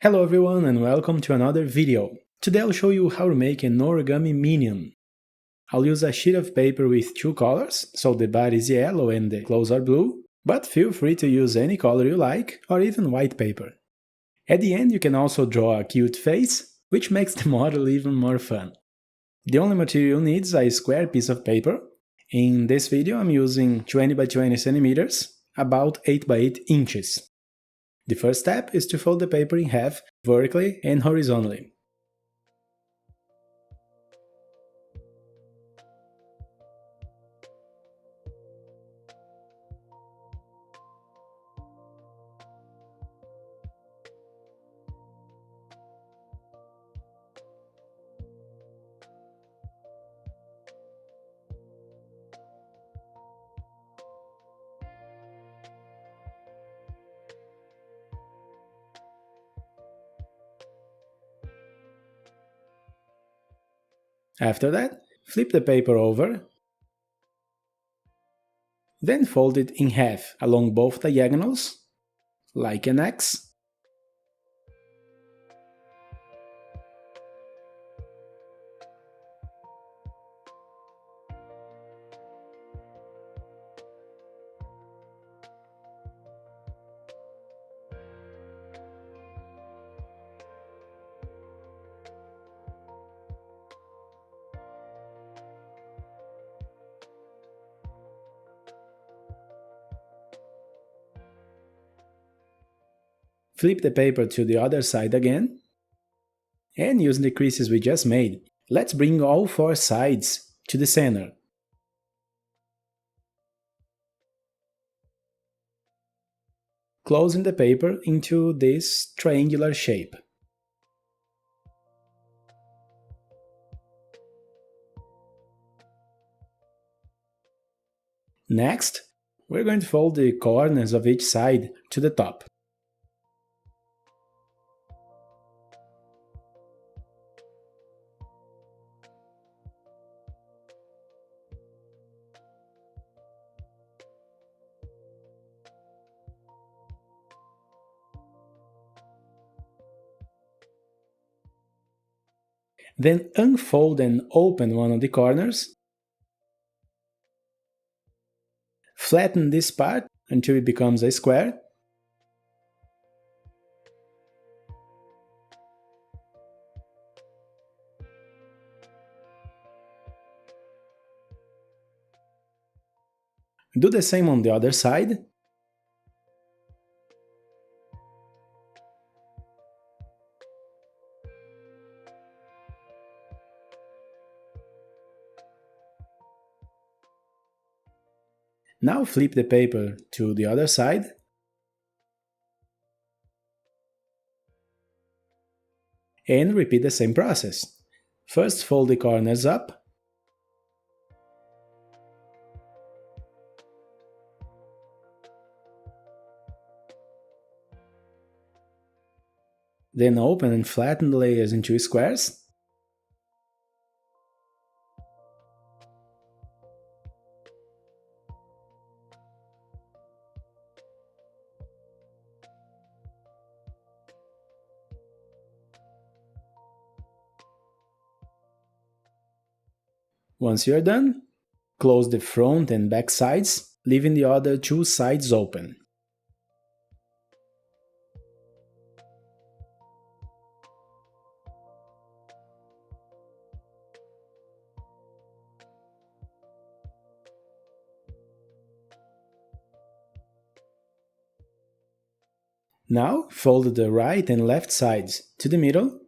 Hello everyone and welcome to another video. Today I'll show you how to make an origami minion. I'll use a sheet of paper with two colors, so the body is yellow and the clothes are blue, but feel free to use any color you like or even white paper. At the end you can also draw a cute face, which makes the model even more fun. The only material you need is a square piece of paper. In this video I'm using 20 by 20 centimeters, about 8 by 8 inches. The first step is to fold the paper in half, vertically and horizontally. After that, flip the paper over, then fold it in half along both diagonals, like an X. Flip the paper to the other side again, and using the creases we just made, let's bring all four sides to the center. Closing the paper into this triangular shape. Next, we're going to fold the corners of each side to the top. Then unfold and open one of the corners. Flatten this part until it becomes a square. Do the same on the other side. Now flip the paper to the other side. And repeat the same process. First fold the corners up. Then open and flatten the layers into squares. Once you're done, close the front and back sides, leaving the other two sides open. Now fold the right and left sides to the middle.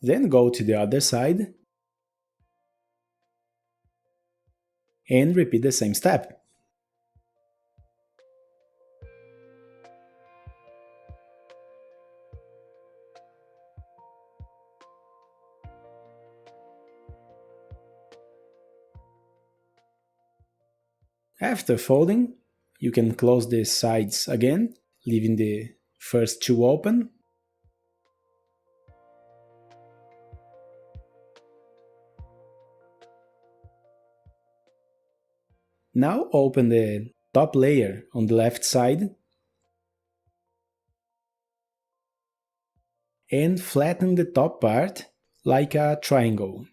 Then go to the other side and repeat the same step. After folding, you can close the sides again, leaving the first two open. Now open the top layer on the left side and flatten the top part like a triangle.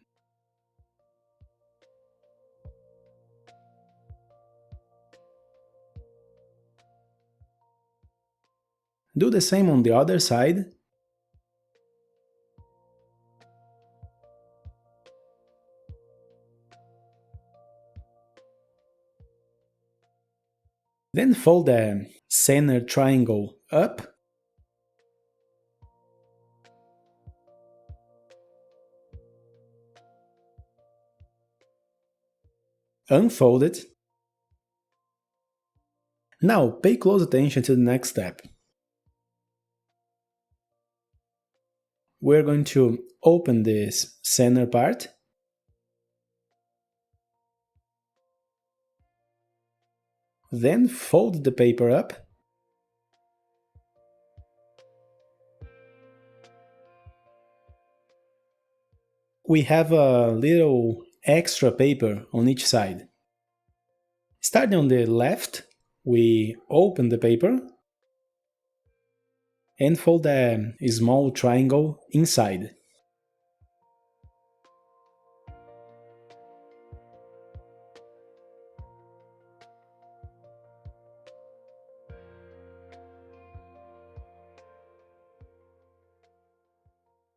Do the same on the other side. Then fold the center triangle up. Unfold it. Now pay close attention to the next step. We're going to open this center part. Then fold the paper up. We have a little extra paper on each side. Starting on the left, we open the paper and fold a small triangle inside.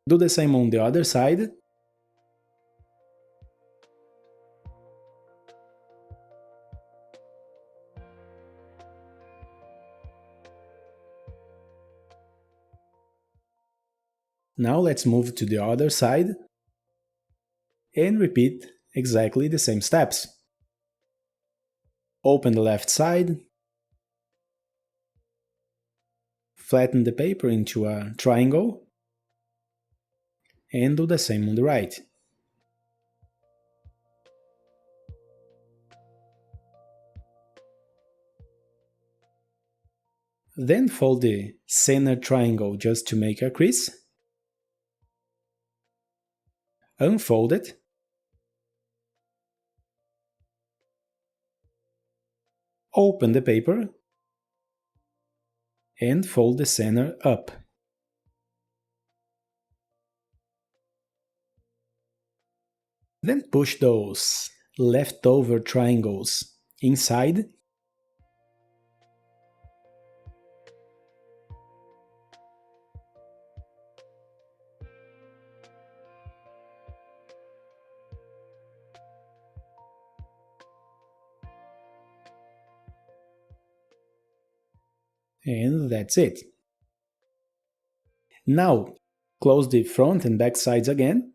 Do the same on the other side. Now let's move to the other side and repeat exactly the same steps. Open the left side, flatten the paper into a triangle, and do the same on the right. Then fold the center triangle just to make a crease. Unfold it. Open the paper and fold the center up. Then push those leftover triangles inside. And that's it. Now, close the front and back sides again,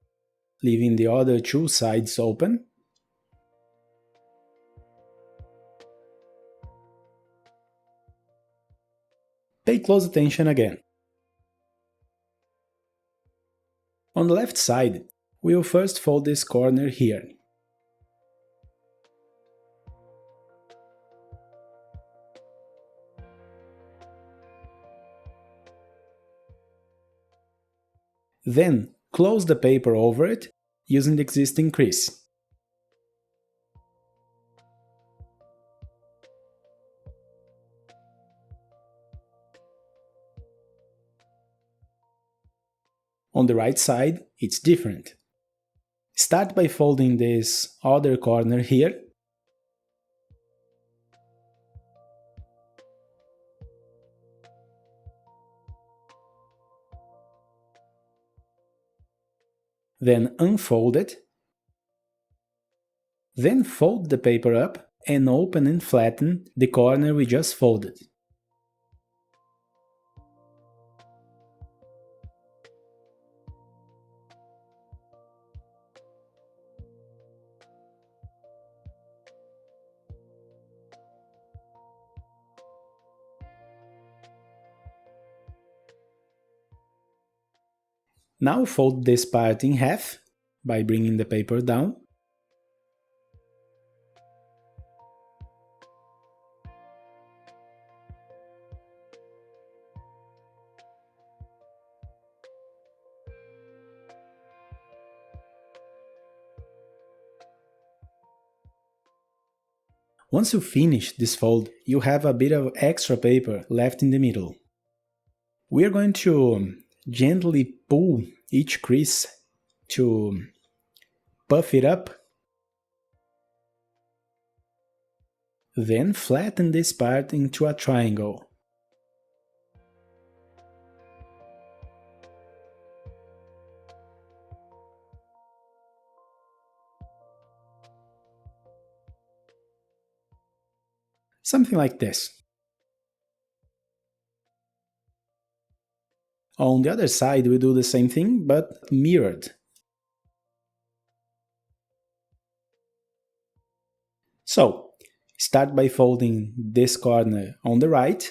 leaving the other two sides open. Pay close attention again. On the left side, we will first fold this corner here. Then close the paper over it using the existing crease. On the right side, it's different. Start by folding this other corner here. Then unfold it. Then fold the paper up and open and flatten the corner we just folded. Now fold this part in half by bringing the paper down. Once you finish this fold, you have a bit of extra paper left in the middle. We are going to gently pull each crease to puff it up, then flatten this part into a triangle. Something like this. On the other side we do the same thing, but mirrored. So, start by folding this corner on the right,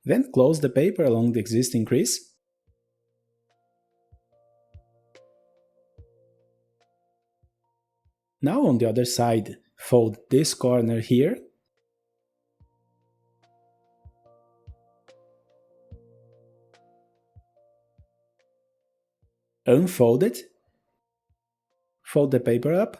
then close the paper along the existing crease. Now on the other side, fold this corner here, unfold it, fold the paper up,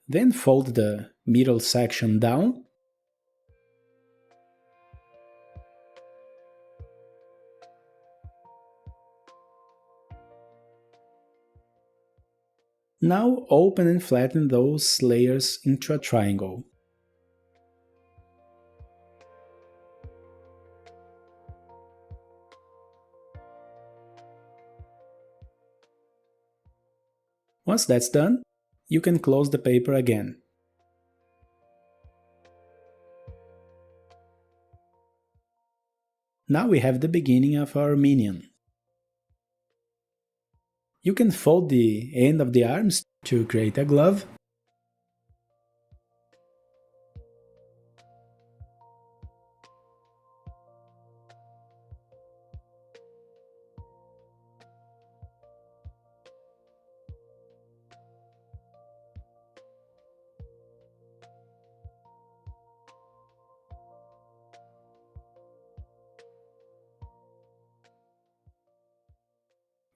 then fold the middle section down, now open and flatten those layers into a triangle. Once that's done, you can close the paper again. Now we have the beginning of our minion. You can fold the end of the arms to create a glove.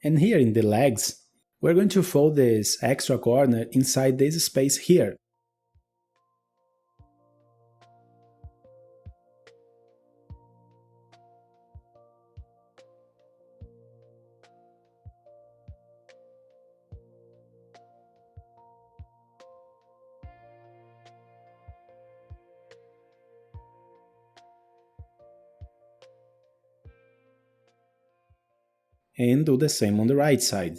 And here in the legs, we're going to fold this extra corner inside this space here. And do the same on the right side.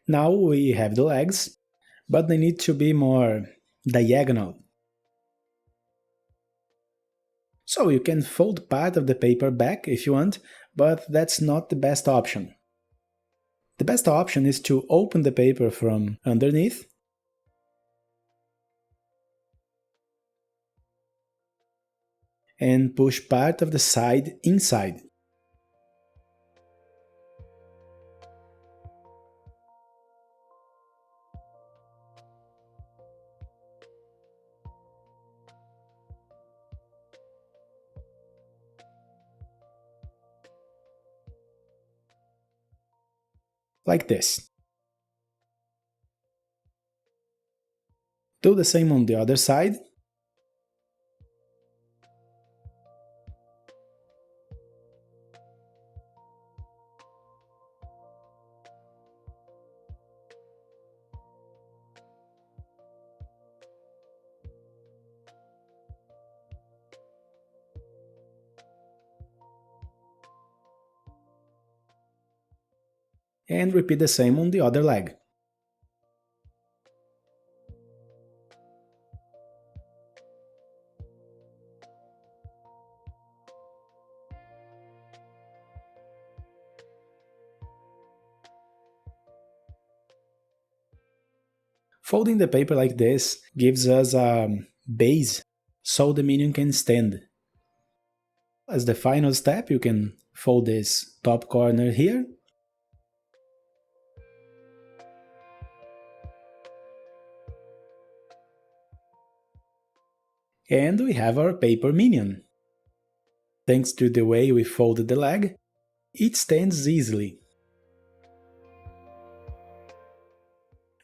Now we have the legs, but they need to be more diagonal. So you can fold part of the paper back if you want, but that's not the best option. The best option is to open the paper from underneath and push part of the side inside. Like this. Do the same on the other side. And repeat the same on the other leg. Folding the paper like this gives us a base so the minion can stand. As the final step, you can fold this top corner here. And we have our paper minion. Thanks to the way we folded the leg, it stands easily.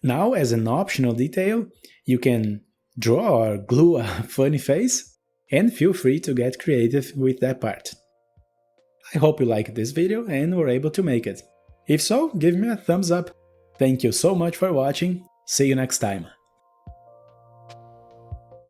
Now, as an optional detail, you can draw or glue a funny face, and feel free to get creative with that part. I hope you liked this video and were able to make it. If so, give me a thumbs up. Thank you so much for watching, see you next time.